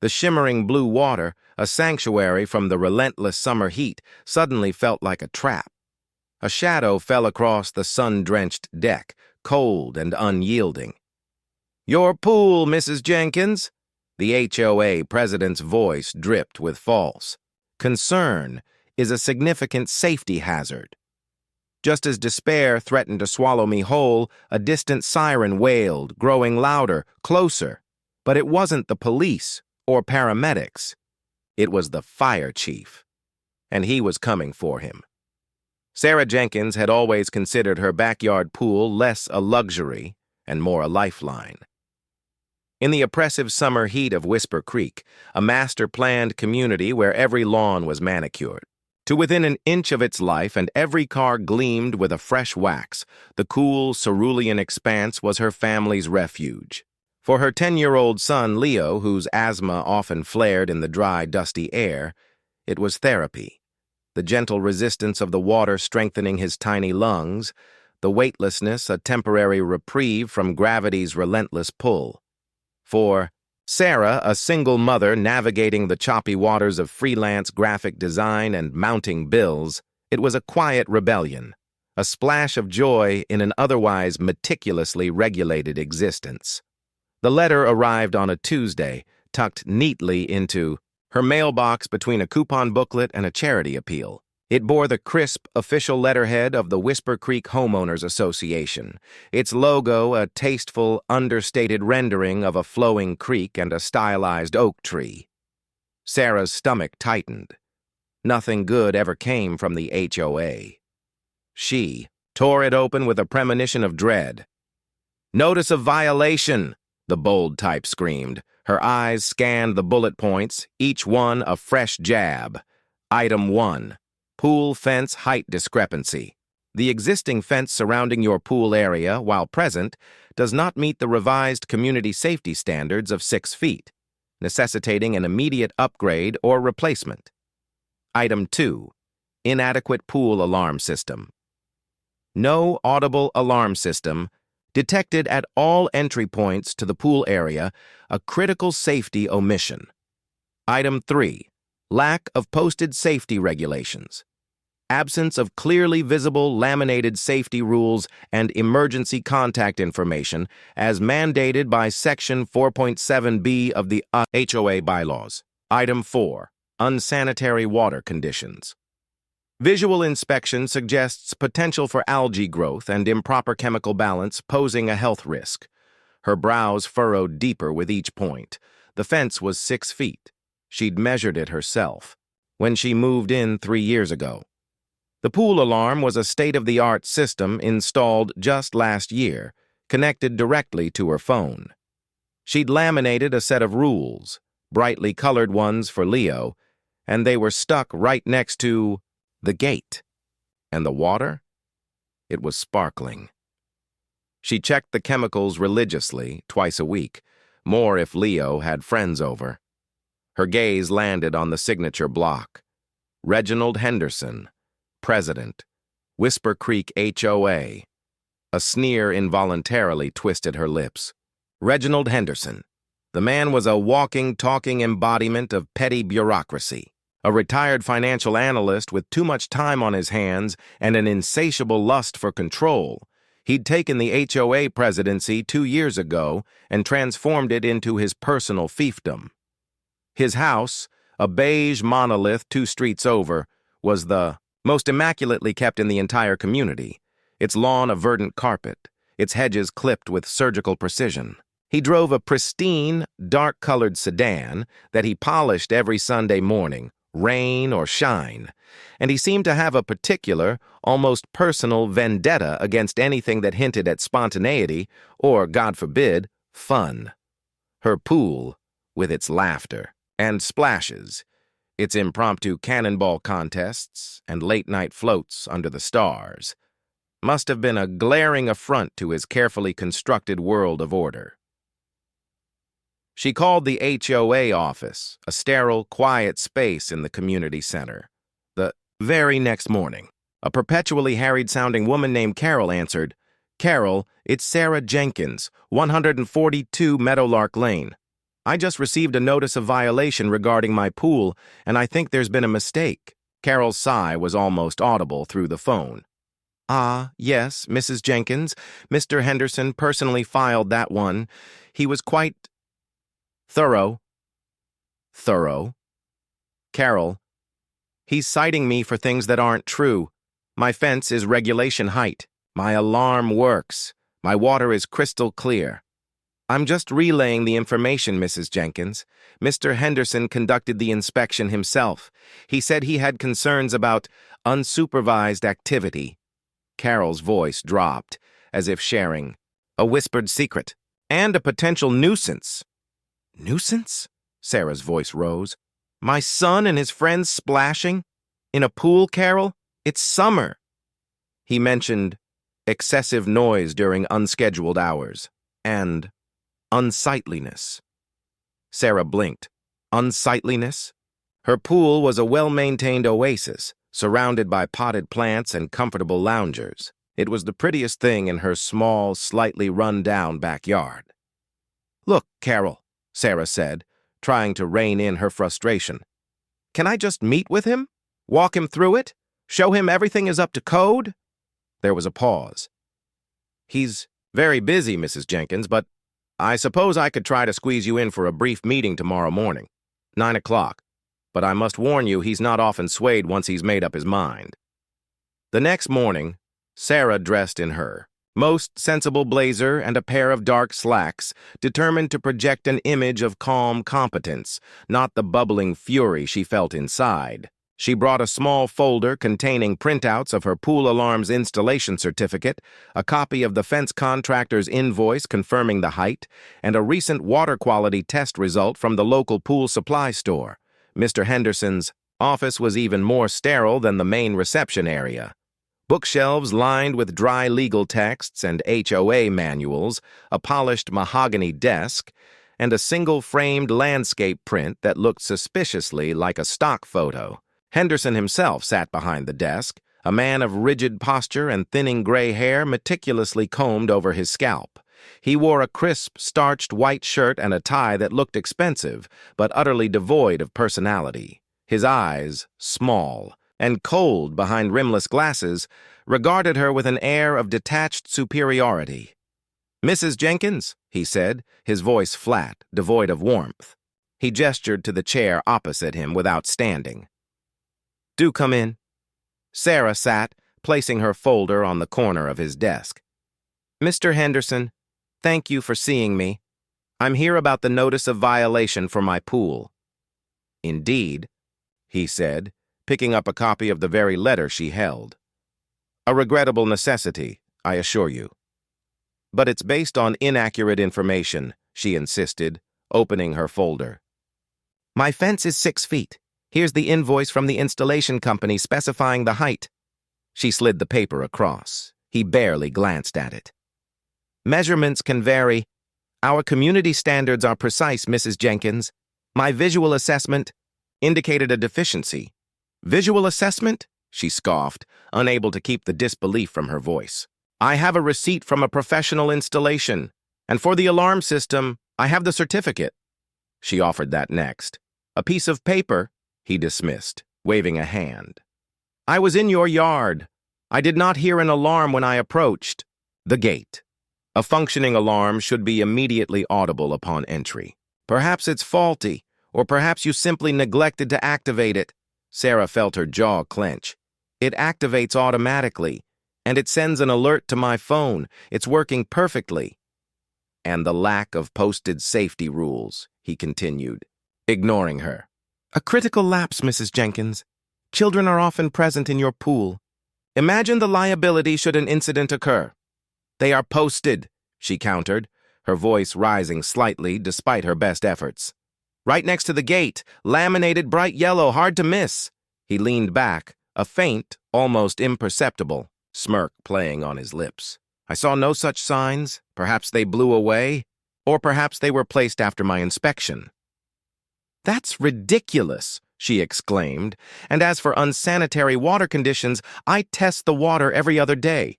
The shimmering blue water, a sanctuary from the relentless summer heat, suddenly felt like a trap. A shadow fell across the sun-drenched deck, cold and unyielding. "Your pool, Mrs. Jenkins." The HOA president's voice dripped with false concern is a significant safety hazard. Just as despair threatened to swallow me whole, a distant siren wailed, growing louder, closer. But it wasn't the police or paramedics. It was the fire chief, and he was coming for him. Sarah Jenkins had always considered her backyard pool less a luxury and more a lifeline. In the oppressive summer heat of Whisper Creek, a master-planned community where every lawn was manicured, to within an inch of its life and every car gleamed with a fresh wax, the cool, cerulean expanse was her family's refuge. For her 10-year-old son, Leo, whose asthma often flared in the dry, dusty air, it was therapy. The gentle resistance of the water strengthening his tiny lungs, the weightlessness a temporary reprieve from gravity's relentless pull. For Sarah, a single mother navigating the choppy waters of freelance graphic design and mounting bills, it was a quiet rebellion, a splash of joy in an otherwise meticulously regulated existence. The letter arrived on a Tuesday, tucked neatly into her mailbox between a coupon booklet and a charity appeal. It bore the crisp, official letterhead of the Whisper Creek Homeowners Association, its logo a tasteful, understated rendering of a flowing creek and a stylized oak tree. Sarah's stomach tightened. Nothing good ever came from the HOA. She tore it open with a premonition of dread. "Notice of violation!" the bold type screamed. Her eyes scanned the bullet points, each one a fresh jab. Item 1. Pool fence height discrepancy. The existing fence surrounding your pool area, while present, does not meet the revised community safety standards of 6 feet, necessitating an immediate upgrade or replacement. Item 2. Inadequate pool alarm system. No audible alarm system detected at all entry points to the pool area, a critical safety omission. Item 3. Lack of posted safety regulations. Absence of clearly visible laminated safety rules and emergency contact information as mandated by Section 4.7b of the HOA bylaws. Item 4. Unsanitary water conditions. Visual inspection suggests potential for algae growth and improper chemical balance, posing a health risk. Her brows furrowed deeper with each point. The fence was 6 feet. She'd measured it herself when she moved in 3 years ago. The pool alarm was a state-of-the-art system installed just last year, connected directly to her phone. She'd laminated a set of rules, brightly colored ones for Leo, and they were stuck right next to the gate. And the water? It was sparkling. She checked the chemicals religiously, twice a week, more if Leo had friends over. Her gaze landed on the signature block. Reginald Henderson, President, Whisper Creek HOA. A sneer involuntarily twisted her lips. Reginald Henderson. The man was a walking, talking embodiment of petty bureaucracy. A retired financial analyst with too much time on his hands and an insatiable lust for control. He'd taken the HOA presidency 2 years ago and transformed it into his personal fiefdom. His house, a beige monolith 2 streets over, was the most immaculately kept in the entire community, its lawn a verdant carpet, its hedges clipped with surgical precision. He drove a pristine, dark-colored sedan that he polished every Sunday morning, rain or shine, and he seemed to have a particular, almost personal vendetta against anything that hinted at spontaneity or, God forbid, fun. Her pool, with its laughter and splashes, its impromptu cannonball contests and late-night floats under the stars, must have been a glaring affront to his carefully constructed world of order. She called the HOA office, a sterile, quiet space in the community center. The very next morning, a perpetually harried-sounding woman named Carol answered. "Carol, it's Sarah Jenkins, 142 Meadowlark Lane." I just received a notice of violation regarding my pool, and I think there's been a mistake. Carol's sigh was almost audible through the phone. Ah, yes, Mrs. Jenkins. Mr. Henderson personally filed that one. He was quite thorough. Thorough? Carol, he's citing me for things that aren't true. My fence is regulation height. My alarm works. My water is crystal clear. I'm just relaying the information, Mrs. Jenkins. Mr. Henderson conducted the inspection himself. He said he had concerns about unsupervised activity. Carol's voice dropped, as if sharing a whispered secret and a potential nuisance. Nuisance? Sarah's voice rose. My son and his friends splashing? In a pool, Carol? It's summer. He mentioned excessive noise during unscheduled hours and unsightliness. Sarah blinked. Unsightliness? Her pool was a well-maintained oasis, surrounded by potted plants and comfortable loungers. It was the prettiest thing in her small, slightly run-down backyard. Look, Carol, Sarah said, trying to rein in her frustration. Can I just meet with him? Walk him through it? Show him everything is up to code? There was a pause. He's very busy, Mrs. Jenkins, but I suppose I could try to squeeze you in for a brief meeting tomorrow morning, 9 o'clock. But I must warn you, he's not often swayed once he's made up his mind. The next morning, Sarah dressed in her most sensible blazer and a pair of dark slacks, determined to project an image of calm competence, not the bubbling fury she felt inside. She brought a small folder containing printouts of her pool alarm's installation certificate, a copy of the fence contractor's invoice confirming the height, and a recent water quality test result from the local pool supply store. Mr. Henderson's office was even more sterile than the main reception area. Bookshelves lined with dry legal texts and HOA manuals, a polished mahogany desk, and a single-framed landscape print that looked suspiciously like a stock photo. Henderson himself sat behind the desk, a man of rigid posture and thinning gray hair meticulously combed over his scalp. He wore a crisp, starched white shirt and a tie that looked expensive, but utterly devoid of personality. His eyes, small and cold behind rimless glasses, regarded her with an air of detached superiority. Mrs. Jenkins, he said, his voice flat, devoid of warmth. He gestured to the chair opposite him without standing. Do come in. Sarah sat, placing her folder on the corner of his desk. Mr. Henderson, thank you for seeing me. I'm here about the notice of violation for my pool. Indeed, he said, picking up a copy of the very letter she held. A regrettable necessity, I assure you. But it's based on inaccurate information, she insisted, opening her folder. My fence is 6 feet. Here's the invoice from the installation company specifying the height. She slid the paper across. He barely glanced at it. Measurements can vary. Our community standards are precise, Mrs. Jenkins. My visual assessment indicated a deficiency. Visual assessment? She scoffed, unable to keep the disbelief from her voice. I have a receipt from a professional installation, and for the alarm system, I have the certificate. She offered that next. A piece of paper, he dismissed, waving a hand. I was in your yard. I did not hear an alarm when I approached the gate. A functioning alarm should be immediately audible upon entry. Perhaps it's faulty, or perhaps you simply neglected to activate it. Sarah felt her jaw clench. It activates automatically, and it sends an alert to my phone. It's working perfectly. And the lack of posted safety rules, he continued, ignoring her. A critical lapse, Mrs. Jenkins. Children are often present in your pool. Imagine the liability should an incident occur. They are posted, she countered, her voice rising slightly despite her best efforts. Right next to the gate, laminated bright yellow, hard to miss. He leaned back, a faint, almost imperceptible smirk playing on his lips. I saw no such signs. Perhaps they blew away, or perhaps they were placed after my inspection. That's ridiculous, she exclaimed, and as for unsanitary water conditions, I test the water every other day.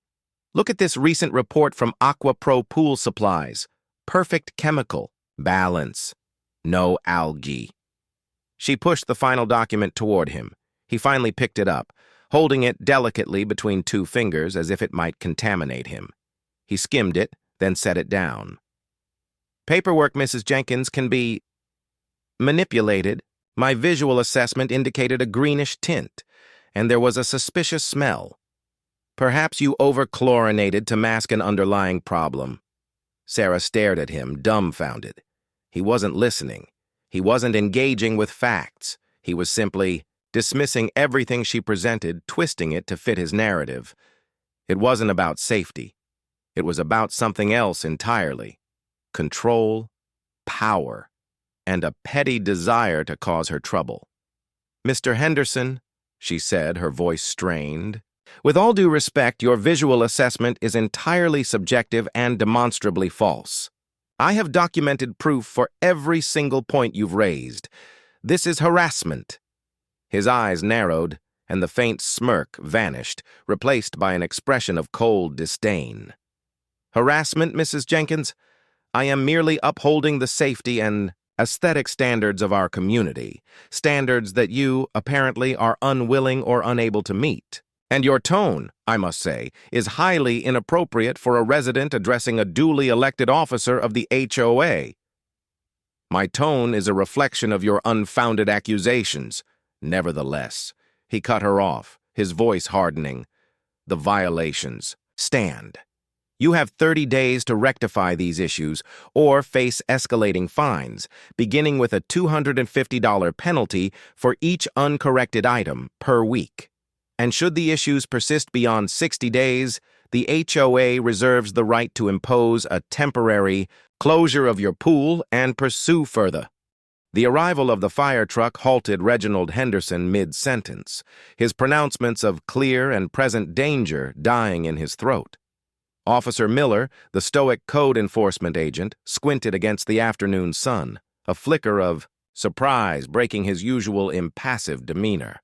Look at this recent report from Aqua Pro Pool Supplies. Perfect chemical balance. No algae. She pushed the final document toward him. He finally picked it up, holding it delicately between two fingers as if it might contaminate him. He skimmed it, then set it down. Paperwork, Mrs. Jenkins, can be manipulated. My visual assessment indicated a greenish tint, and there was a suspicious smell. Perhaps you over-chlorinated to mask an underlying problem. Sarah stared at him, dumbfounded. He wasn't listening. He wasn't engaging with facts. He was simply dismissing everything she presented, twisting it to fit his narrative. It wasn't about safety. It was about something else entirely. Control, power, and a petty desire to cause her trouble. Mr. Henderson, she said, her voice strained, with all due respect, your visual assessment is entirely subjective and demonstrably false. I have documented proof for every single point you've raised. This is harassment. His eyes narrowed, and the faint smirk vanished, replaced by an expression of cold disdain. Harassment, Mrs. Jenkins? I am merely upholding the safety and aesthetic standards of our community, standards that you, apparently, are unwilling or unable to meet. And your tone, I must say, is highly inappropriate for a resident addressing a duly elected officer of the HOA. My tone is a reflection of your unfounded accusations. Nevertheless, he cut her off, his voice hardening. The violations stand. You have 30 days to rectify these issues or face escalating fines, beginning with a $250 penalty for each uncorrected item per week. And should the issues persist beyond 60 days, the HOA reserves the right to impose a temporary closure of your pool and pursue further. The arrival of the fire truck halted Reginald Henderson mid-sentence, his pronouncements of clear and present danger dying in his throat. Officer Miller, the stoic code enforcement agent, squinted against the afternoon sun, a flicker of surprise breaking his usual impassive demeanor.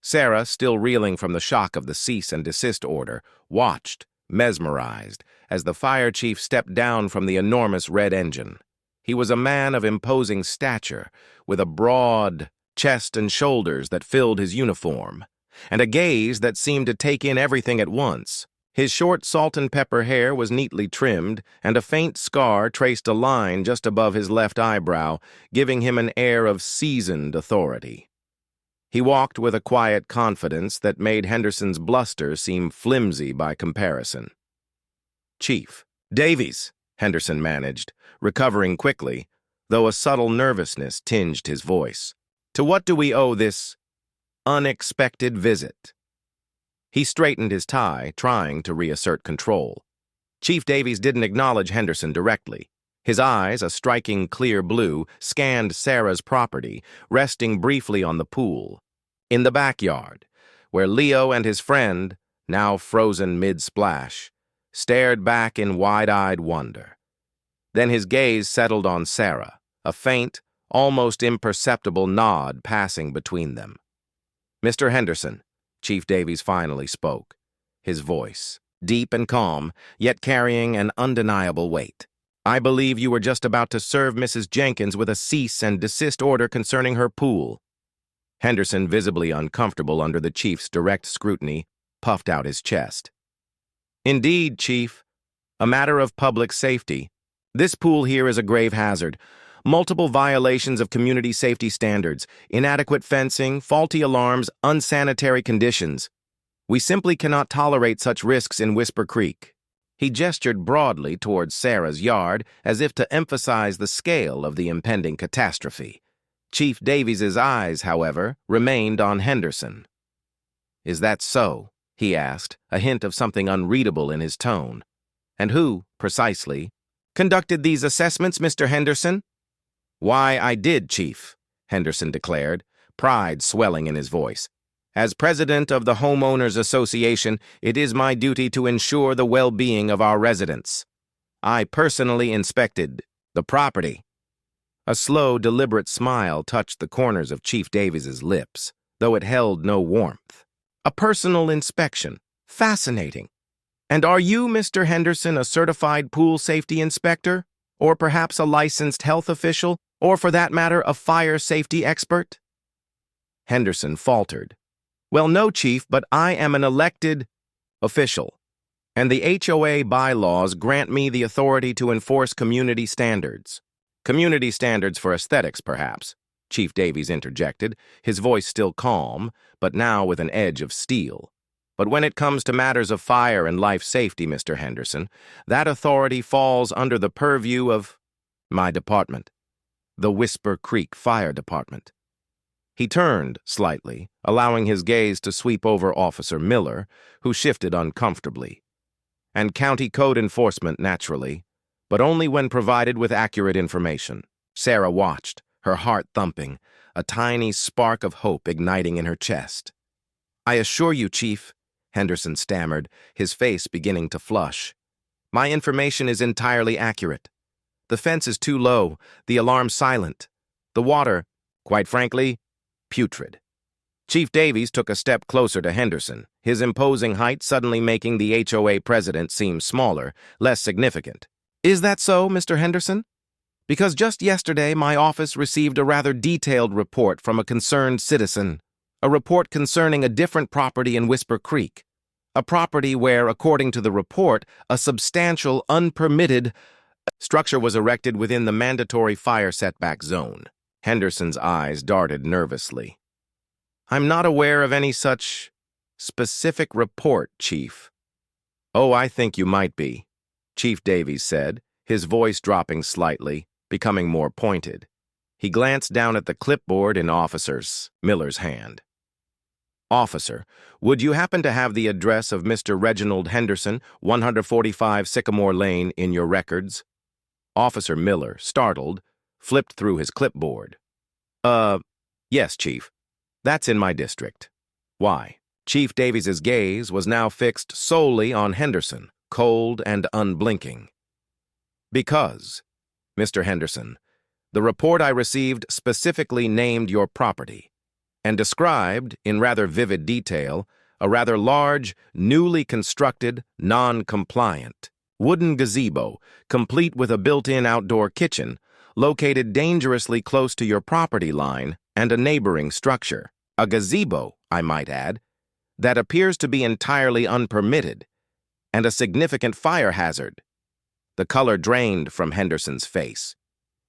Sarah, still reeling from the shock of the cease and desist order, watched, mesmerized, as the fire chief stepped down from the enormous red engine. He was a man of imposing stature, with a broad chest and shoulders that filled his uniform, and a gaze that seemed to take in everything at once. His short salt and pepper hair was neatly trimmed, and a faint scar traced a line just above his left eyebrow, giving him an air of seasoned authority. He walked with a quiet confidence that made Henderson's bluster seem flimsy by comparison. "Chief Davies," Henderson managed, recovering quickly, though a subtle nervousness tinged his voice. "To what do we owe this unexpected visit?" He straightened his tie, trying to reassert control. Chief Davies didn't acknowledge Henderson directly. His eyes, a striking clear blue, scanned Sarah's property, resting briefly on the pool. In the backyard, where Leo and his friend, now frozen mid-splash, stared back in wide-eyed wonder. Then his gaze settled on Sarah, a faint, almost imperceptible nod passing between them. "Mr. Henderson," Chief Davies finally spoke, his voice deep and calm, yet carrying an undeniable weight. "I believe you were just about to serve Mrs. Jenkins with a cease and desist order concerning her pool." Henderson, visibly uncomfortable under the chief's direct scrutiny, puffed out his chest. "Indeed, Chief. A matter of public safety. This pool here is a grave hazard. Multiple violations of community safety standards, inadequate fencing, faulty alarms, unsanitary conditions. We simply cannot tolerate such risks in Whisper Creek." He gestured broadly towards Sarah's yard as if to emphasize the scale of the impending catastrophe. Chief Davies's eyes, however, remained on Henderson. "Is that so?" he asked, a hint of something unreadable in his tone. "And who, precisely, conducted these assessments, Mr. Henderson?" "Why, I did, Chief," Henderson declared, pride swelling in his voice. "As president of the Homeowners Association, it is my duty to ensure the well-being of our residents. I personally inspected the property." A slow, deliberate smile touched the corners of Chief Davies's lips, though it held no warmth. "A personal inspection. Fascinating. And are you, Mr. Henderson, a certified pool safety inspector? Or perhaps a licensed health official? Or for that matter, a fire safety expert? Henderson faltered. Well, no, Chief, but I am an elected official, and the HOA bylaws grant me the authority to enforce community standards. Community standards for aesthetics, perhaps, Chief Davies interjected, his voice still calm, but now with an edge of steel. But when it comes to matters of fire and life safety, Mr. Henderson, that authority falls under the purview of my department, the Whisper Creek Fire Department. He turned slightly, allowing his gaze to sweep over Officer Miller, who shifted uncomfortably. And county code enforcement, naturally, but only when provided with accurate information. Sarah watched, her heart thumping, a tiny spark of hope igniting in her chest. I assure you, Chief, Henderson stammered, his face beginning to flush. My information is entirely accurate. The fence is too low, the alarm silent. The water, quite frankly, putrid. Chief Davies took a step closer to Henderson, his imposing height suddenly making the HOA president seem smaller, less significant. Is that so, Mr. Henderson? Because just yesterday my office received a rather detailed report from a concerned citizen, a report concerning a different property in Whisper Creek, a property where, according to the report, a substantial, unpermitted structure was erected within the mandatory fire setback zone. Henderson's eyes darted nervously. I'm not aware of any such specific report, Chief. Oh, I think you might be, Chief Davies said, his voice dropping slightly, becoming more pointed. He glanced down at the clipboard in Officer Miller's hand. Officer, would you happen to have the address of Mr. Reginald Henderson, 145 Sycamore Lane, in your records? Officer Miller, startled, flipped through his clipboard. Yes, Chief. That's in my district. Why? Chief Davies's gaze was now fixed solely on Henderson, cold and unblinking. Because, Mr. Henderson, the report I received specifically named your property and described, in rather vivid detail, a rather large, newly constructed, non-compliant wooden gazebo, complete with a built-in outdoor kitchen, located dangerously close to your property line and a neighboring structure. A gazebo, I might add, that appears to be entirely unpermitted and a significant fire hazard. The color drained from Henderson's face.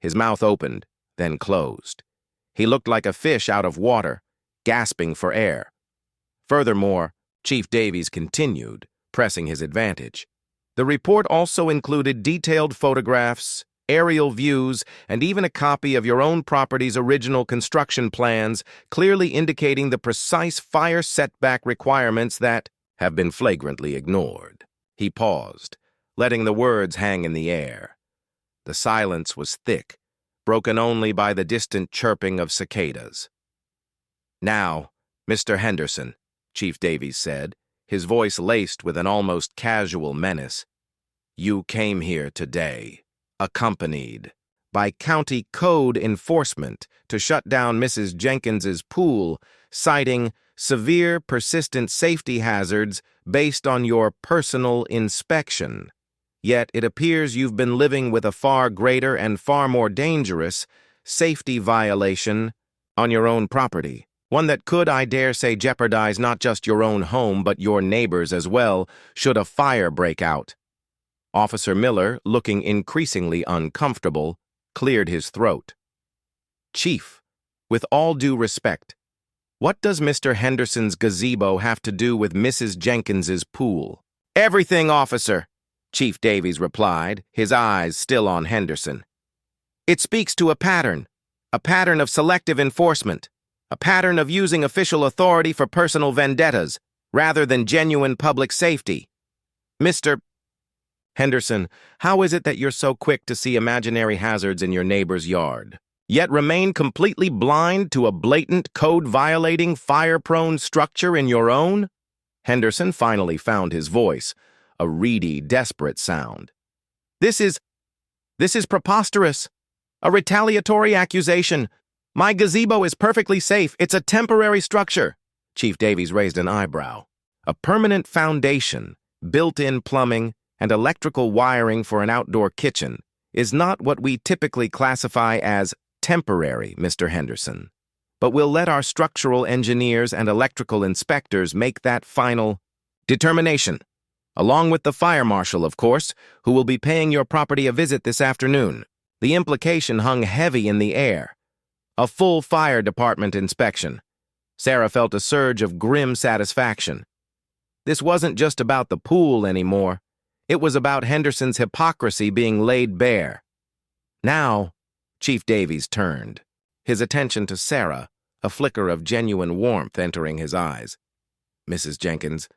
His mouth opened, then closed. He looked like a fish out of water, gasping for air. Furthermore, Chief Davies continued, pressing his advantage. The report also included detailed photographs, aerial views, and even a copy of your own property's original construction plans, clearly indicating the precise fire setback requirements that have been flagrantly ignored. He paused, letting the words hang in the air. The silence was thick, broken only by the distant chirping of cicadas. Now, Mr. Henderson, Chief Davies said, his voice laced with an almost casual menace, you came here today, accompanied by county code enforcement to shut down Mrs. Jenkins's pool, citing severe, persistent safety hazards based on your personal inspection. Yet it appears you've been living with a far greater and far more dangerous safety violation on your own property, one that could, I dare say, jeopardize not just your own home but your neighbors as well, should a fire break out. Officer Miller, looking increasingly uncomfortable, cleared his throat. Chief, with all due respect, what does Mr. Henderson's gazebo have to do with Mrs. Jenkins's pool? Everything, officer, Chief Davies replied, his eyes still on Henderson. It speaks to a pattern of selective enforcement, a pattern of using official authority for personal vendettas, rather than genuine public safety. Mr. Henderson, how is it that you're so quick to see imaginary hazards in your neighbor's yard, yet remain completely blind to a blatant, code-violating, fire-prone structure in your own? Henderson finally found his voice, a reedy, desperate sound. This is preposterous. A retaliatory accusation. My gazebo is perfectly safe. It's a temporary structure. Chief Davies raised an eyebrow. A permanent foundation, built-in plumbing, and electrical wiring for an outdoor kitchen is not what we typically classify as temporary, Mr. Henderson, but we'll let our structural engineers and electrical inspectors make that final determination, along with the fire marshal, of course, who will be paying your property a visit this afternoon. The implication hung heavy in the air. A full fire department inspection. Sarah felt a surge of grim satisfaction. This wasn't just about the pool anymore. It was about Henderson's hypocrisy being laid bare. Now, Chief Davies turned, his attention to Sarah, a flicker of genuine warmth entering his eyes. Mrs. Jenkins,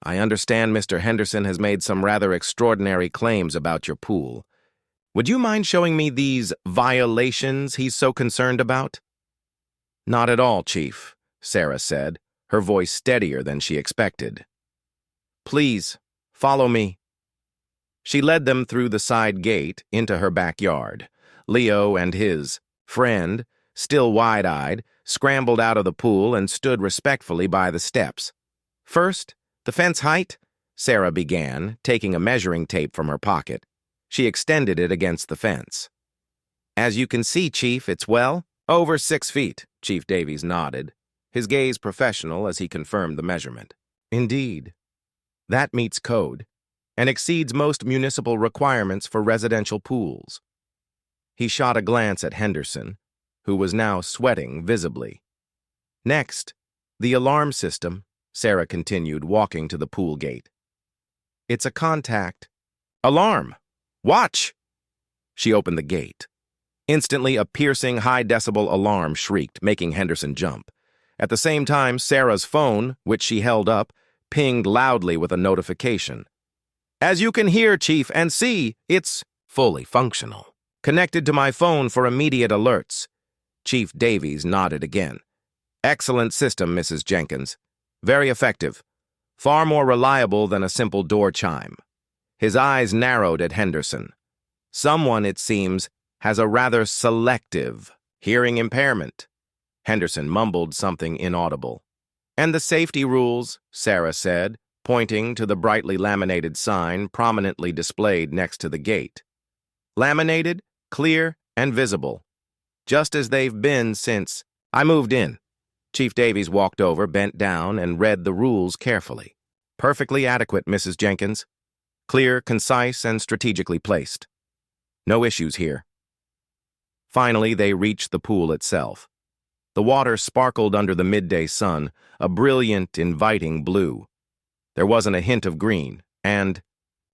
I understand Mr. Henderson has made some rather extraordinary claims about your pool. Would you mind showing me these violations he's so concerned about? Not at all, Chief, Sarah said, her voice steadier than she expected. Please, follow me. She led them through the side gate into her backyard. Leo and his friend, still wide-eyed, scrambled out of the pool and stood respectfully by the steps. First, the fence height, Sarah began, taking a measuring tape from her pocket. She extended it against the fence. As you can see, Chief, it's over 6 feet, Chief Davies nodded, his gaze professional as he confirmed the measurement. Indeed. That meets code and exceeds most municipal requirements for residential pools. He shot a glance at Henderson, who was now sweating visibly. Next, the alarm system, Sarah continued, walking to the pool gate. It's a contact. Alarm! Watch! She opened the gate. Instantly, a piercing, high-decibel alarm shrieked, making Henderson jump. At the same time, Sarah's phone, which she held up, pinged loudly with a notification. As you can hear, Chief, and see, it's fully functional. Connected to my phone for immediate alerts. Chief Davies nodded again. Excellent system, Mrs. Jenkins. Very effective. Far more reliable than a simple door chime. His eyes narrowed at Henderson. Someone, it seems, has a rather selective hearing impairment. Henderson mumbled something inaudible. And the safety rules, Sarah said, pointing to the brightly laminated sign prominently displayed next to the gate. Laminated, clear, and visible. Just as they've been since I moved in. Chief Davies walked over, bent down, and read the rules carefully. Perfectly adequate, Mrs. Jenkins. Clear, concise, and strategically placed. No issues here. Finally, they reached the pool itself. The water sparkled under the midday sun, a brilliant, inviting blue. There wasn't a hint of green, and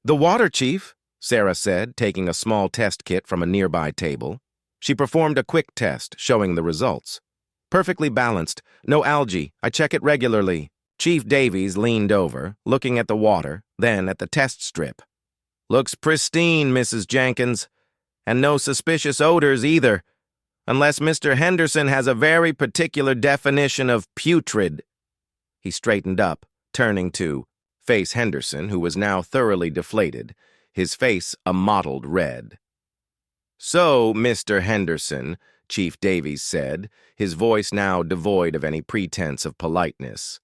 the water, Chief, Sarah said, taking a small test kit from a nearby table. She performed a quick test, showing the results. Perfectly balanced, no algae, I check it regularly. Chief Davies leaned over, looking at the water, then at the test strip. Looks pristine, Mrs. Jenkins, and no suspicious odors either, unless Mr. Henderson has a very particular definition of putrid. He straightened up, turning to face Henderson, who was now thoroughly deflated, his face a mottled red. So, Mr. Henderson, Chief Davies said, his voice now devoid of any pretense of politeness,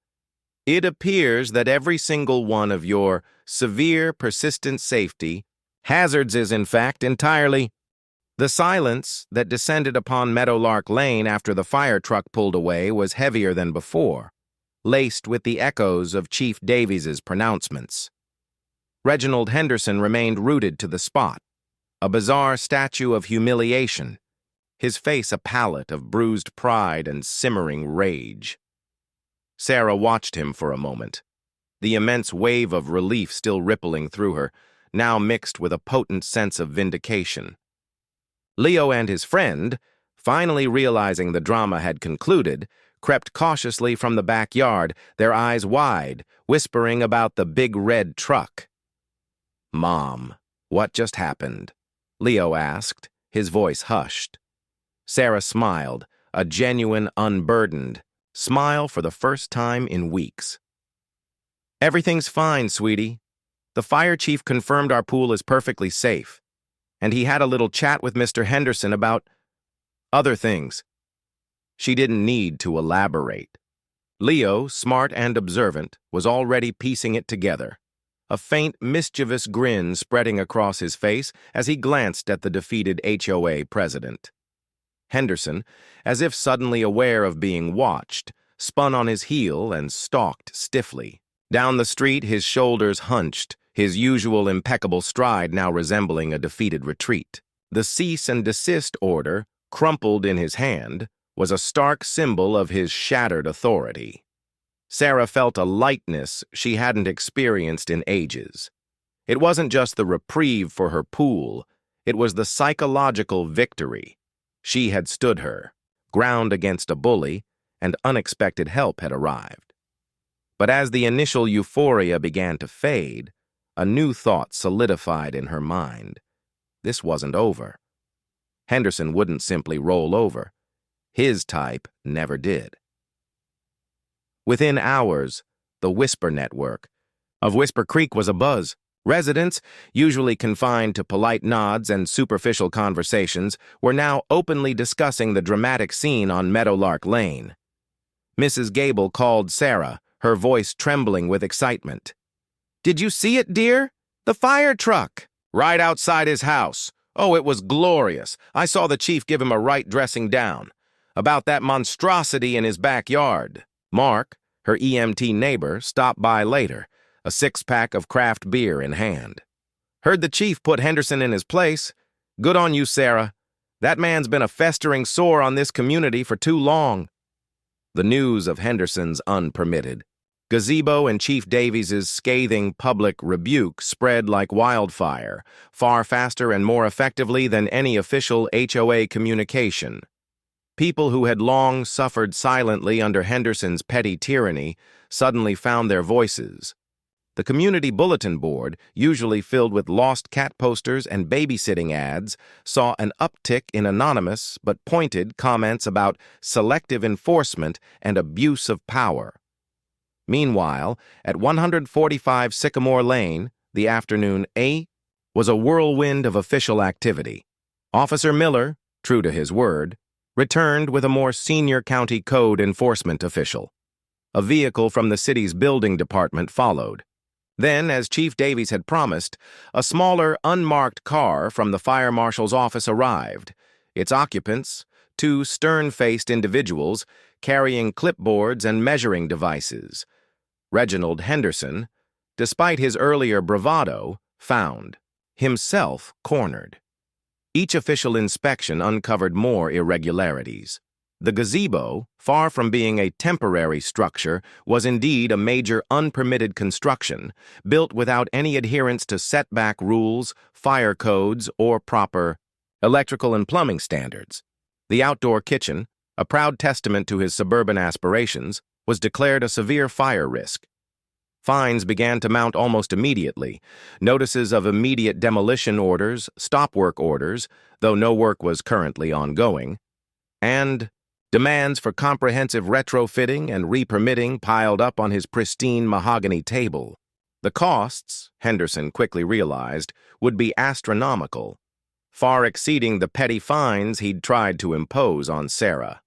it appears that every single one of your severe, persistent safety hazards is, in fact, entirely. The silence that descended upon Meadowlark Lane after the fire truck pulled away was heavier than before, laced with the echoes of Chief Davies's pronouncements. Reginald Henderson remained rooted to the spot, a bizarre statue of humiliation, his face a palette of bruised pride and simmering rage. Sarah watched him for a moment, the immense wave of relief still rippling through her, now mixed with a potent sense of vindication. Leo and his friend, finally realizing the drama had concluded, crept cautiously from the backyard, their eyes wide, whispering about the big red truck. Mom, what just happened? Leo asked, his voice hushed. Sarah smiled, a genuine, unburdened smile for the first time in weeks. Everything's fine, sweetie. The fire chief confirmed our pool is perfectly safe, and he had a little chat with Mr. Henderson about other things. She didn't need to elaborate. Leo, smart and observant, was already piecing it together, a faint, mischievous grin spreading across his face as he glanced at the defeated HOA president. Henderson, as if suddenly aware of being watched, spun on his heel and stalked stiffly. Down the street, his shoulders hunched, his usual impeccable stride now resembling a defeated retreat. The cease and desist order, crumpled in his hand, was a stark symbol of his shattered authority. Sarah felt a lightness she hadn't experienced in ages. It wasn't just the reprieve for her pool, it was the psychological victory. She had stood her ground against a bully, and unexpected help had arrived. But as the initial euphoria began to fade, a new thought solidified in her mind. This wasn't over. Henderson wouldn't simply roll over. His type never did. Within hours, the Whisper network of Whisper Creek was abuzz. Residents, usually confined to polite nods and superficial conversations, were now openly discussing the dramatic scene on Meadowlark Lane. Mrs. Gable called Sarah, her voice trembling with excitement. "Did you see it, dear? The fire truck! Right outside his house. Oh, it was glorious. I saw the chief give him a right dressing down. About that monstrosity in his backyard." Mark, her EMT neighbor, stopped by later, a six-pack of craft beer in hand. "Heard the chief put Henderson in his place. Good on you, Sarah. That man's been a festering sore on this community for too long." The news of Henderson's unpermitted gazebo and Chief Davies's scathing public rebuke spread like wildfire, far faster and more effectively than any official HOA communication. People who had long suffered silently under Henderson's petty tyranny suddenly found their voices. The community bulletin board, usually filled with lost cat posters and babysitting ads, saw an uptick in anonymous but pointed comments about selective enforcement and abuse of power. Meanwhile, at 145 Sycamore Lane, the afternoon was a whirlwind of official activity. Officer Miller, true to his word, returned with a more senior county code enforcement official. A vehicle from the city's building department followed. Then, as Chief Davies had promised, a smaller, unmarked car from the fire marshal's office arrived. Its occupants, two stern-faced individuals carrying clipboards and measuring devices. Reginald Henderson, despite his earlier bravado, found himself cornered. Each official inspection uncovered more irregularities. The gazebo, far from being a temporary structure, was indeed a major unpermitted construction, built without any adherence to setback rules, fire codes, or proper electrical and plumbing standards. The outdoor kitchen, a proud testament to his suburban aspirations, was declared a severe fire risk. Fines began to mount almost immediately, notices of immediate demolition orders, stop work orders, though no work was currently ongoing, and demands for comprehensive retrofitting and re-permitting piled up on his pristine mahogany table. The costs, Henderson quickly realized, would be astronomical, far exceeding the petty fines he'd tried to impose on Sarah.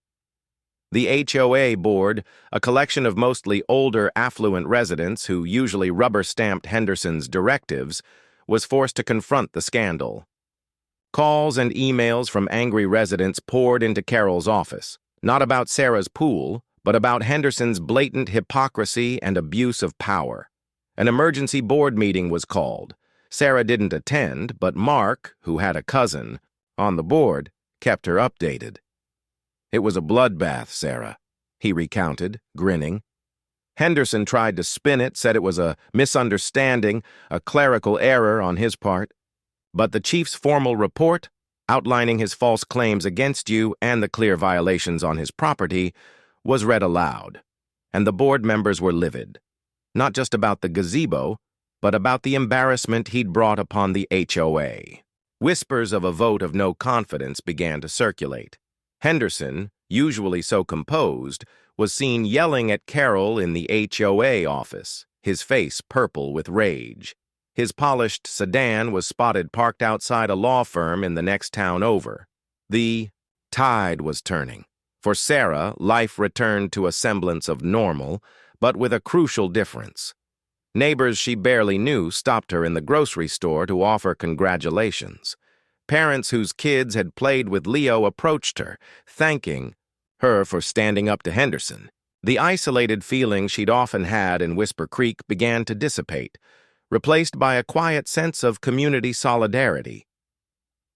The HOA board, a collection of mostly older, affluent residents who usually rubber-stamped Henderson's directives, was forced to confront the scandal. Calls and emails from angry residents poured into Carol's office, not about Sarah's pool, but about Henderson's blatant hypocrisy and abuse of power. An emergency board meeting was called. Sarah didn't attend, but Mark, who had a cousin on the board, kept her updated. "It was a bloodbath, Sarah," he recounted, grinning. Henderson tried to spin it, said it was a misunderstanding, a clerical error on his part. But the chief's formal report, outlining his false claims against you and the clear violations on his property, was read aloud, and the board members were livid. Not just about the gazebo, but about the embarrassment he'd brought upon the HOA. Whispers of a vote of no confidence began to circulate. Henderson, usually so composed, was seen yelling at Carol in the HOA office, his face purple with rage. His polished sedan was spotted parked outside a law firm in the next town over. The tide was turning. For Sarah, life returned to a semblance of normal, but with a crucial difference. Neighbors she barely knew stopped her in the grocery store to offer congratulations. Parents whose kids had played with Leo approached her, thanking her for standing up to Henderson. The isolated feeling she'd often had in Whisper Creek began to dissipate, replaced by a quiet sense of community solidarity.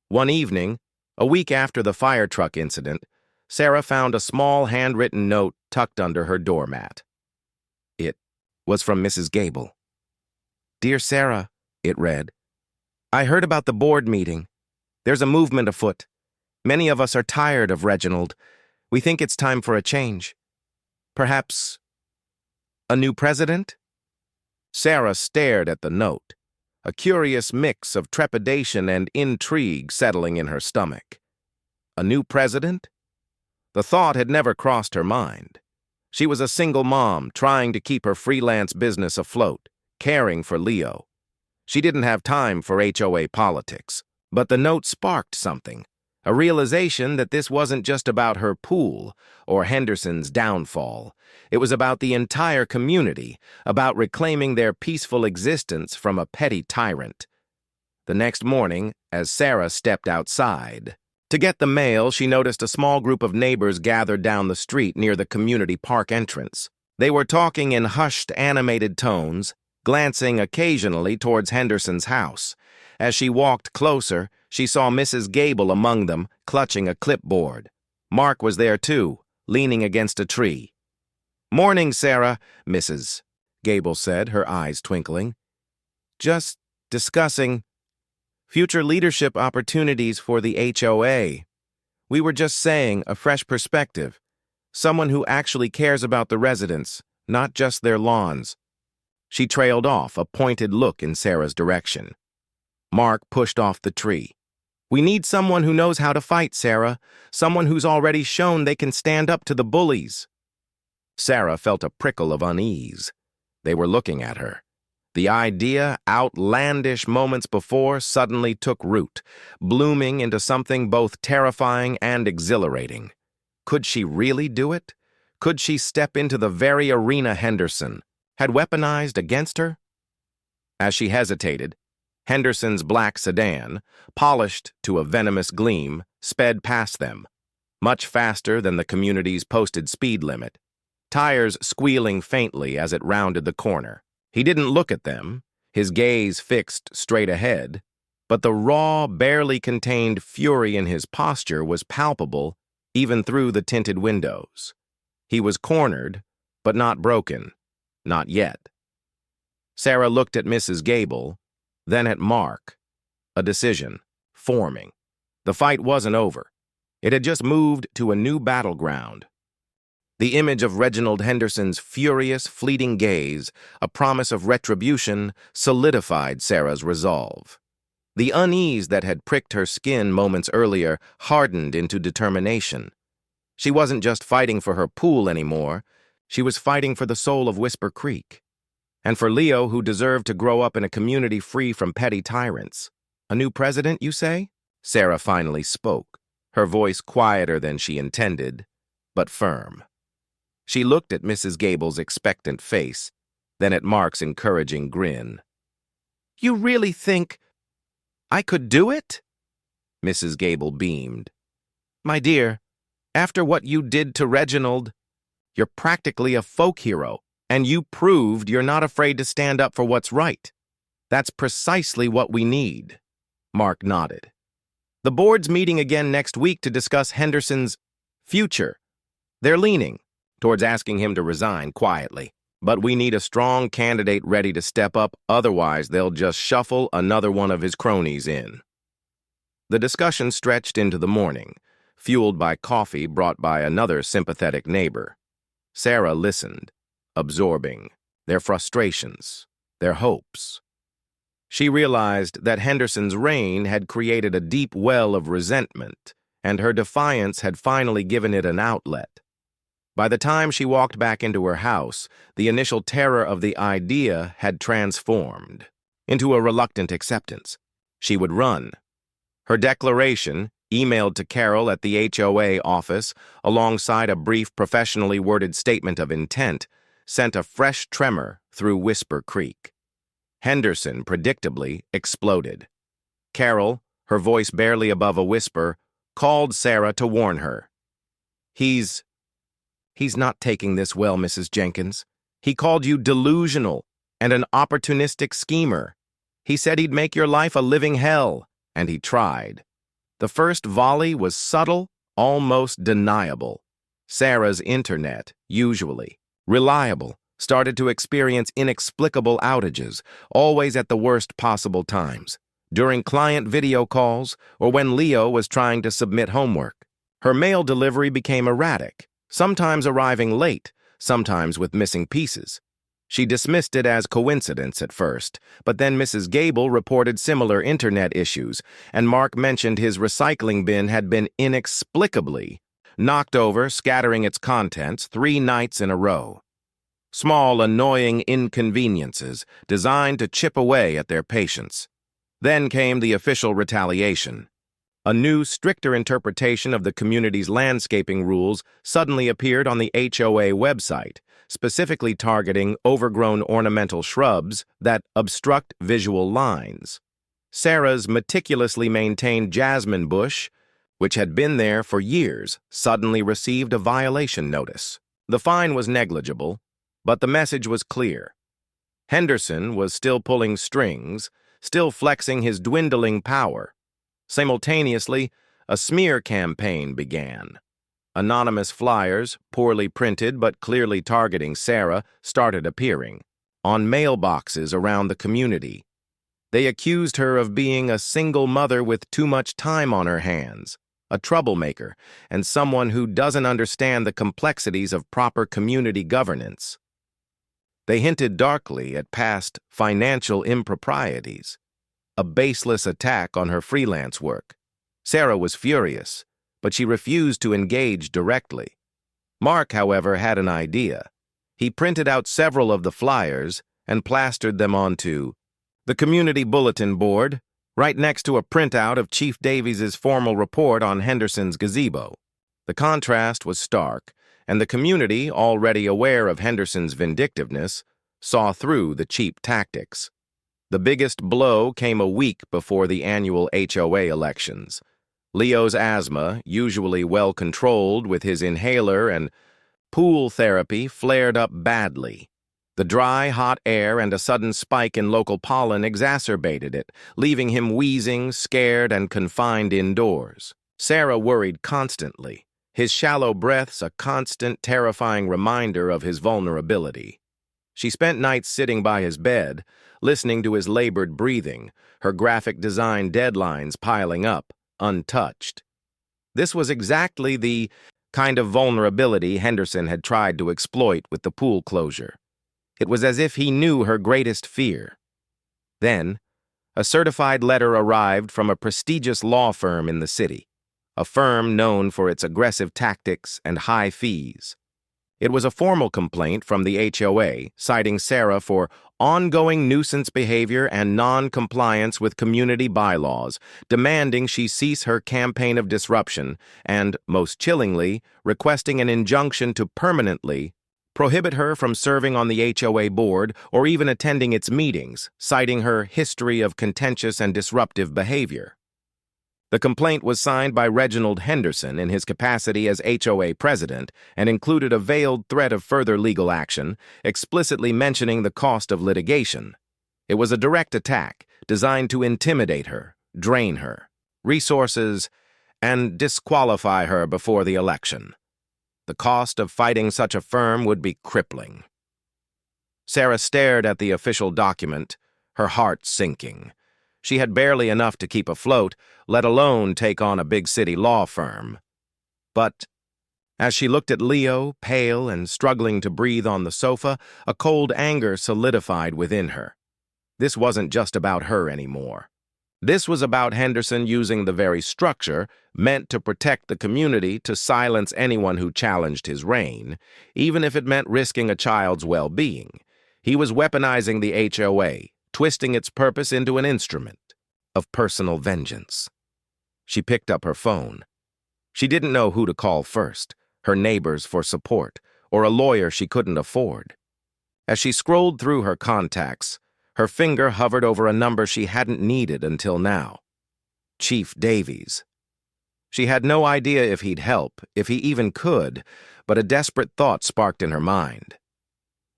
One evening, a week after the fire truck incident, Sarah found a small handwritten note tucked under her doormat. It was from Mrs. Gable. "Dear Sarah," it read, "I heard about the board meeting. There's a movement afoot. Many of us are tired of Reginald. We think it's time for a change. Perhaps a new president?" Sarah stared at the note, a curious mix of trepidation and intrigue settling in her stomach. A new president? The thought had never crossed her mind. She was a single mom trying to keep her freelance business afloat, caring for Leo. She didn't have time for HOA politics, but the note sparked something, a realization that this wasn't just about her pool or Henderson's downfall. It was about the entire community, about reclaiming their peaceful existence from a petty tyrant. The next morning, as Sarah stepped outside to get the mail, she noticed a small group of neighbors gathered down the street near the community park entrance. They were talking in hushed, animated tones, glancing occasionally towards Henderson's house. As she walked closer, she saw Mrs. Gable among them, clutching a clipboard. Mark was there too, leaning against a tree. "Morning, Sarah," Mrs. Gable said, her eyes twinkling. "Just discussing future leadership opportunities for the HOA. We were just saying a fresh perspective. Someone who actually cares about the residents, not just their lawns." She trailed off, a pointed look in Sarah's direction. Mark pushed off the tree. "We need someone who knows how to fight, Sarah. Someone who's already shown they can stand up to the bullies." Sarah felt a prickle of unease. They were looking at her. The idea, outlandish moments before, suddenly took root, blooming into something both terrifying and exhilarating. Could she really do it? Could she step into the very arena Henderson had weaponized against her? As she hesitated, Henderson's black sedan, polished to a venomous gleam, sped past them, much faster than the community's posted speed limit, tires squealing faintly as it rounded the corner. He didn't look at them, his gaze fixed straight ahead, but the raw, barely contained fury in his posture was palpable even through the tinted windows. He was cornered, but not broken. Not yet. Sarah looked at Mrs. Gable, then at Mark. A decision, forming. The fight wasn't over. It had just moved to a new battleground. The image of Reginald Henderson's furious, fleeting gaze, a promise of retribution, solidified Sarah's resolve. The unease that had pricked her skin moments earlier hardened into determination. She wasn't just fighting for her pool anymore. She was fighting for the soul of Whisper Creek. And for Leo, who deserved to grow up in a community free from petty tyrants. "A new president, you say?" Sarah finally spoke, her voice quieter than she intended, but firm. She looked at Mrs. Gable's expectant face, then at Mark's encouraging grin. "You really think I could do it?" Mrs. Gable beamed. "My dear, after what you did to Reginald, you're practically a folk hero, and you proved you're not afraid to stand up for what's right. That's precisely what we need." Mark nodded. "The board's meeting again next week to discuss Henderson's future. They're leaning towards asking him to resign quietly. But we need a strong candidate ready to step up, otherwise they'll just shuffle another one of his cronies in." The discussion stretched into the morning, fueled by coffee brought by another sympathetic neighbor. Sarah listened, absorbing their frustrations, their hopes. She realized that Henderson's reign had created a deep well of resentment, and her defiance had finally given it an outlet. By the time she walked back into her house, the initial terror of the idea had transformed into a reluctant acceptance. She would run. Her declaration, emailed to Carol at the HOA office, alongside a brief professionally worded statement of intent, sent a fresh tremor through Whisper Creek. Henderson, predictably, exploded. Carol, her voice barely above a whisper, called Sarah to warn her. He's not taking this well, Mrs. Jenkins. He called you delusional and an opportunistic schemer. He said he'd make your life a living hell, and he tried. The first volley was subtle, almost deniable. Sarah's internet, usually reliable, started to experience inexplicable outages, always at the worst possible times, during client video calls or when Leo was trying to submit homework. Her mail delivery became erratic, sometimes arriving late, sometimes with missing pieces. She dismissed it as coincidence at first, but then Mrs. Gable reported similar internet issues, and Mark mentioned his recycling bin had been inexplicably knocked over, scattering its contents 3 nights in a row. Small, annoying inconveniences designed to chip away at their patience. Then came the official retaliation. A new, stricter interpretation of the community's landscaping rules suddenly appeared on the HOA website, specifically targeting overgrown ornamental shrubs that obstruct visual lines. Sarah's meticulously maintained jasmine bush, which had been there for years, suddenly received a violation notice. The fine was negligible, but the message was clear. Henderson was still pulling strings, still flexing his dwindling power. Simultaneously, a smear campaign began. Anonymous flyers, poorly printed but clearly targeting Sarah, started appearing on mailboxes around the community. They accused her of being a single mother with too much time on her hands, a troublemaker, and someone who doesn't understand the complexities of proper community governance. They hinted darkly at past financial improprieties, a baseless attack on her freelance work. Sarah was furious, but she refused to engage directly. Mark, however, had an idea. He printed out several of the flyers and plastered them onto the community bulletin board, right next to a printout of Chief Davies's formal report on Henderson's gazebo. The contrast was stark, and the community, already aware of Henderson's vindictiveness, saw through the cheap tactics. The biggest blow came a week before the annual HOA elections. Leo's asthma, usually well controlled with his inhaler and pool therapy, flared up badly. The dry, hot air and a sudden spike in local pollen exacerbated it, leaving him wheezing, scared, and confined indoors. Sarah worried constantly, his shallow breaths a constant, terrifying reminder of his vulnerability. She spent nights sitting by his bed, listening to his labored breathing, her graphic design deadlines piling up, untouched. This was exactly the kind of vulnerability Henderson had tried to exploit with the pool closure. It was as if he knew her greatest fear. Then, a certified letter arrived from a prestigious law firm in the city, a firm known for its aggressive tactics and high fees. It was a formal complaint from the HOA, citing Sarah for ongoing nuisance behavior and non-compliance with community bylaws, demanding she cease her campaign of disruption and, most chillingly, requesting an injunction to permanently prohibit her from serving on the HOA board or even attending its meetings, citing her history of contentious and disruptive behavior. The complaint was signed by Reginald Henderson in his capacity as HOA president and included a veiled threat of further legal action, explicitly mentioning the cost of litigation. It was a direct attack designed to intimidate her, drain her resources, and disqualify her before the election. The cost of fighting such a firm would be crippling. Sarah stared at the official document, her heart sinking. She had barely enough to keep afloat, let alone take on a big city law firm. But as she looked at Leo, pale and struggling to breathe on the sofa, a cold anger solidified within her. This wasn't just about her anymore. This was about Henderson using the very structure meant to protect the community to silence anyone who challenged his reign, even if it meant risking a child's well-being. He was weaponizing the HOA, twisting its purpose into an instrument of personal vengeance. She picked up her phone. She didn't know who to call first, her neighbors for support, or a lawyer she couldn't afford. As she scrolled through her contacts, her finger hovered over a number she hadn't needed until now. Chief Davies. She had no idea if he'd help, if he even could, but a desperate thought sparked in her mind.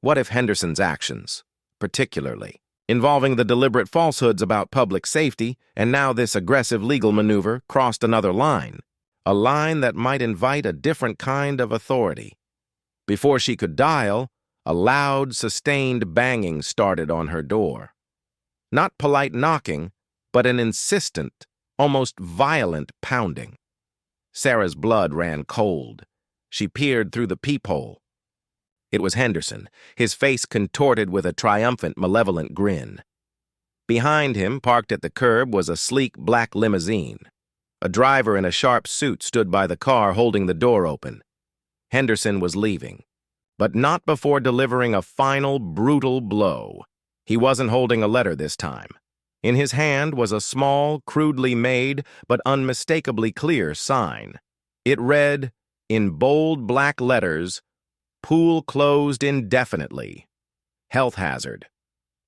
What if Henderson's actions, particularly, involving the deliberate falsehoods about public safety, and now this aggressive legal maneuver, crossed another line, a line that might invite a different kind of authority? Before she could dial, a loud, sustained banging started on her door. Not polite knocking, but an insistent, almost violent pounding. Sarah's blood ran cold. She peered through the peephole. It was Henderson, his face contorted with a triumphant, malevolent grin. Behind him, parked at the curb, was a sleek black limousine. A driver in a sharp suit stood by the car, holding the door open. Henderson was leaving, but not before delivering a final, brutal blow. He wasn't holding a letter this time. In his hand was a small, crudely made, but unmistakably clear sign. It read, in bold black letters, "Pool closed indefinitely. Health hazard.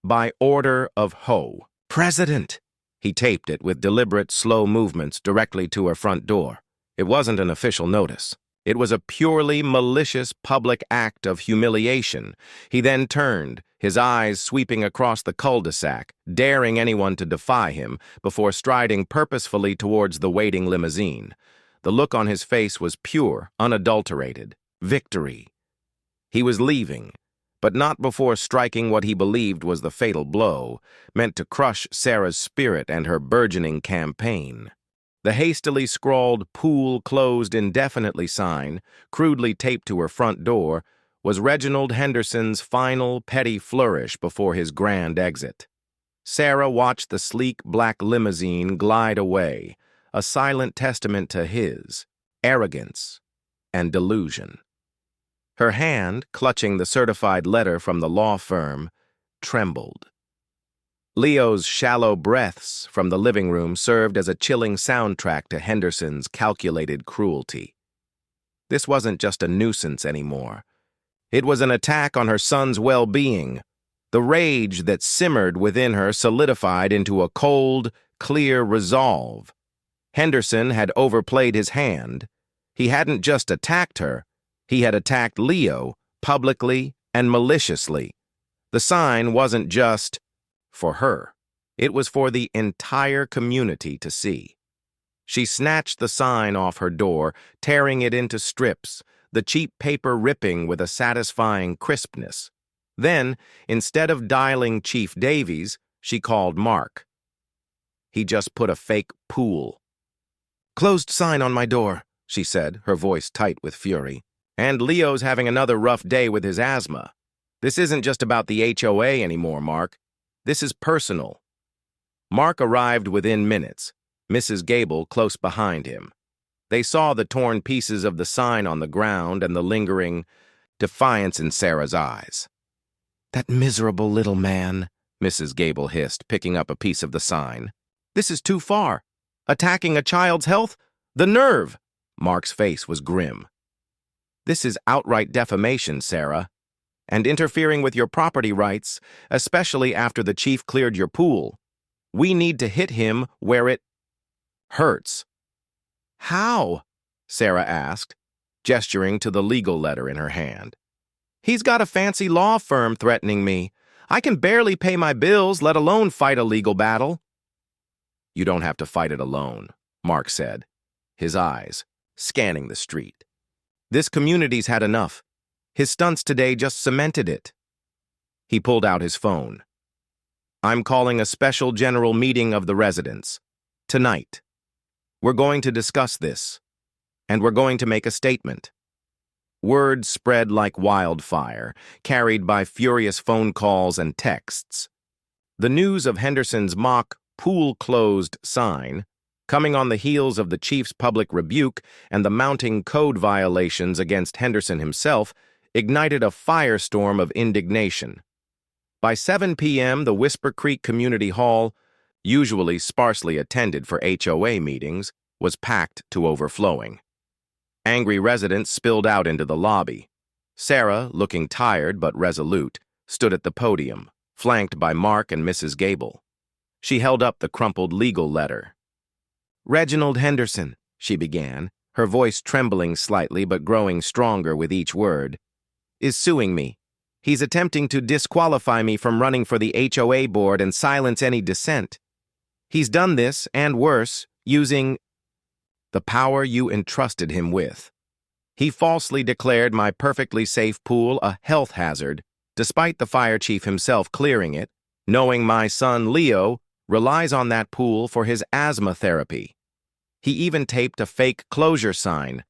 By order of HO. President!" He taped it with deliberate, slow movements directly to her front door. It wasn't an official notice. It was a purely malicious public act of humiliation. He then turned, his eyes sweeping across the cul-de-sac, daring anyone to defy him, before striding purposefully towards the waiting limousine. The look on his face was pure, unadulterated. Victory. He was leaving, but not before striking what he believed was the fatal blow, meant to crush Sarah's spirit and her burgeoning campaign. The hastily scrawled "Pool closed indefinitely" sign, crudely taped to her front door, was Reginald Henderson's final petty flourish before his grand exit. Sarah watched the sleek black limousine glide away, a silent testament to his arrogance and delusion. Her hand, clutching the certified letter from the law firm, trembled. Leo's shallow breaths from the living room served as a chilling soundtrack to Henderson's calculated cruelty. This wasn't just a nuisance anymore. It was an attack on her son's well-being. The rage that simmered within her solidified into a cold, clear resolve. Henderson had overplayed his hand. He hadn't just attacked her. He had attacked Leo, publicly and maliciously. The sign wasn't just for her. It was for the entire community to see. She snatched the sign off her door, tearing it into strips, the cheap paper ripping with a satisfying crispness. Then, instead of dialing Chief Davies, she called Mark. He just put a fake pool. "Closed sign on my door," she said, her voice tight with fury. "And Leo's having another rough day with his asthma. This isn't just about the HOA anymore, Mark. This is personal." Mark arrived within minutes, Mrs. Gable close behind him. They saw the torn pieces of the sign on the ground and the lingering defiance in Sarah's eyes. "That miserable little man," Mrs. Gable hissed, picking up a piece of the sign. "This is too far. Attacking a child's health? The nerve!" Mark's face was grim. "This is outright defamation, Sarah. And interfering with your property rights, especially after the chief cleared your pool. We need to hit him where it hurts." "How?" Sarah asked, gesturing to the legal letter in her hand. "He's got a fancy law firm threatening me. I can barely pay my bills, let alone fight a legal battle." "You don't have to fight it alone," Mark said, his eyes scanning the street. "This community's had enough. His stunts today just cemented it." He pulled out his phone. "I'm calling a special general meeting of the residents. Tonight. We're going to discuss this. And we're going to make a statement." Word spread like wildfire, carried by furious phone calls and texts. The news of Henderson's mock "pool closed" sign, coming on the heels of the chief's public rebuke and the mounting code violations against Henderson himself, ignited a firestorm of indignation. By 7 p.m., the Whisper Creek Community Hall, usually sparsely attended for HOA meetings, was packed to overflowing. Angry residents spilled out into the lobby. Sarah, looking tired but resolute, stood at the podium, flanked by Mark and Mrs. Gable. She held up the crumpled legal letter. Reginald Henderson, she began, her voice trembling slightly but growing stronger with each word, is suing me. He's attempting to disqualify me from running for the HOA board and silence any dissent. He's done this, and worse, using the power you entrusted him with. He falsely declared my perfectly safe pool a health hazard, despite the fire chief himself clearing it, knowing my son Leo relies on that pool for his asthma therapy. He even taped a fake closure sign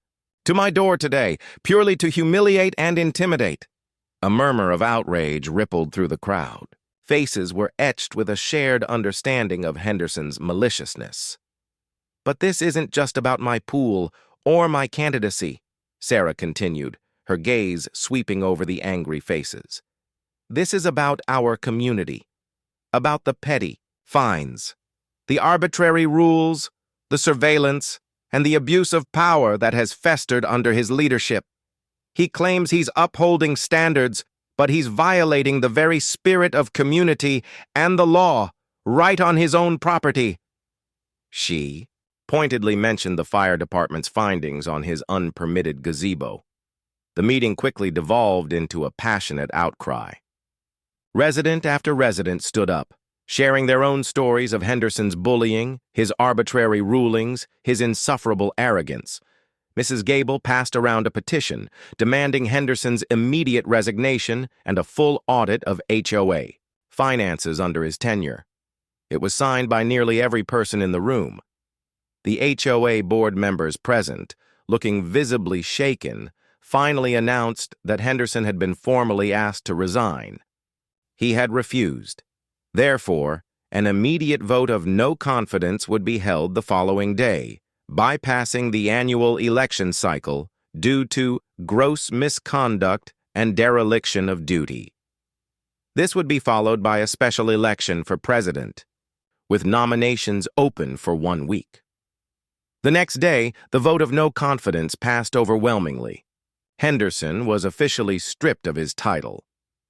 to my door today, purely to humiliate and intimidate. A murmur of outrage rippled through the crowd. Faces were etched with a shared understanding of Henderson's maliciousness. But this isn't just about my pool or my candidacy, Sarah continued, her gaze sweeping over the angry faces. This is about our community, about the petty fines, the arbitrary rules, the surveillance, and the abuse of power that has festered under his leadership. He claims he's upholding standards, but he's violating the very spirit of community and the law, right on his own property. She pointedly mentioned the fire department's findings on his unpermitted gazebo. The meeting quickly devolved into a passionate outcry. Resident after resident stood up, sharing their own stories of Henderson's bullying, his arbitrary rulings, his insufferable arrogance. Mrs. Gable passed around a petition demanding Henderson's immediate resignation and a full audit of HOA finances under his tenure. It was signed by nearly every person in the room. The HOA board members present, looking visibly shaken, finally announced that Henderson had been formally asked to resign. He had refused. Therefore, an immediate vote of no confidence would be held the following day, bypassing the annual election cycle due to gross misconduct and dereliction of duty. This would be followed by a special election for president, with nominations open for 1 week. The next day, the vote of no confidence passed overwhelmingly. Henderson was officially stripped of his title.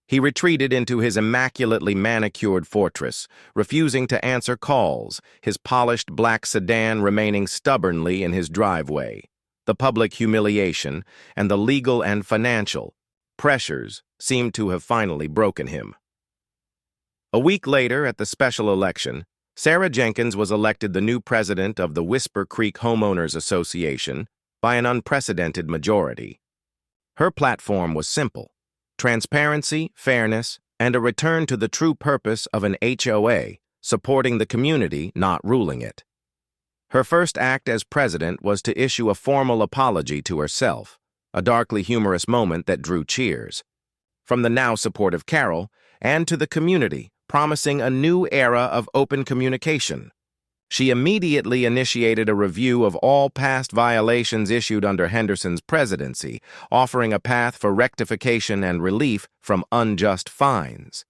He retreated into his immaculately manicured fortress, refusing to answer calls, his polished black sedan remaining stubbornly in his driveway. The public humiliation and the legal and financial pressures seemed to have finally broken him. A week later, at the special election, Sarah Jenkins was elected the new president of the Whisper Creek Homeowners Association by an unprecedented majority. Her platform was simple: transparency, fairness, and a return to the true purpose of an HOA, supporting the community, not ruling it. Her first act as president was to issue a formal apology to herself, a darkly humorous moment that drew cheers. From the now supportive Carol, and to the community, promising a new era of open communication. She immediately initiated a review of all past violations issued under Henderson's presidency, offering a path for rectification and relief from unjust fines.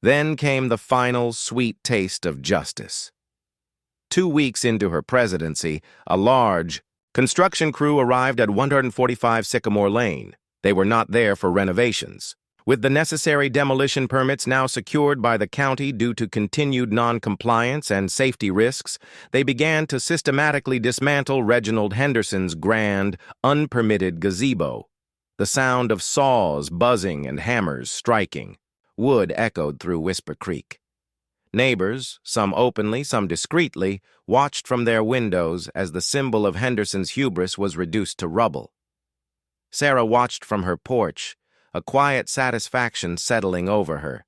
Then came the final sweet taste of justice. 2 weeks into her presidency, a large construction crew arrived at 145 Sycamore Lane. They were not there for renovations. With the necessary demolition permits now secured by the county due to continued non-compliance and safety risks, they began to systematically dismantle Reginald Henderson's grand, unpermitted gazebo. The sound of saws buzzing and hammers striking. Wood echoed through Whisper Creek. Neighbors, some openly, some discreetly, watched from their windows as the symbol of Henderson's hubris was reduced to rubble. Sarah watched from her porch, a quiet satisfaction settling over her.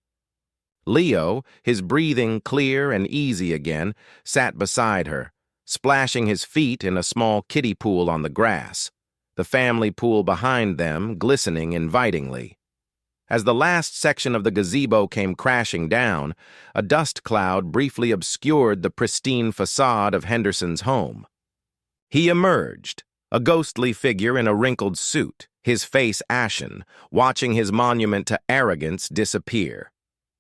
Leo, his breathing clear and easy again, sat beside her, splashing his feet in a small kiddie pool on the grass, the family pool behind them glistening invitingly. As the last section of the gazebo came crashing down, a dust cloud briefly obscured the pristine facade of Henderson's home. He emerged, a ghostly figure in a wrinkled suit, his face ashen, watching his monument to arrogance disappear.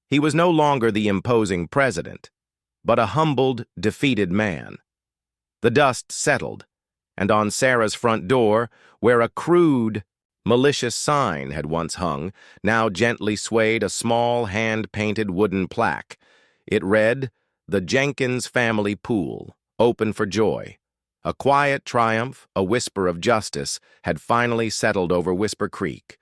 He was no longer the imposing president, but a humbled, defeated man. The dust settled, and on Sarah's front door, where a crude, malicious sign had once hung, now gently swayed a small, hand-painted wooden plaque. It read, "The Jenkins Family Pool, open for joy. A quiet triumph, a whisper of justice, had finally settled over Whisper Creek.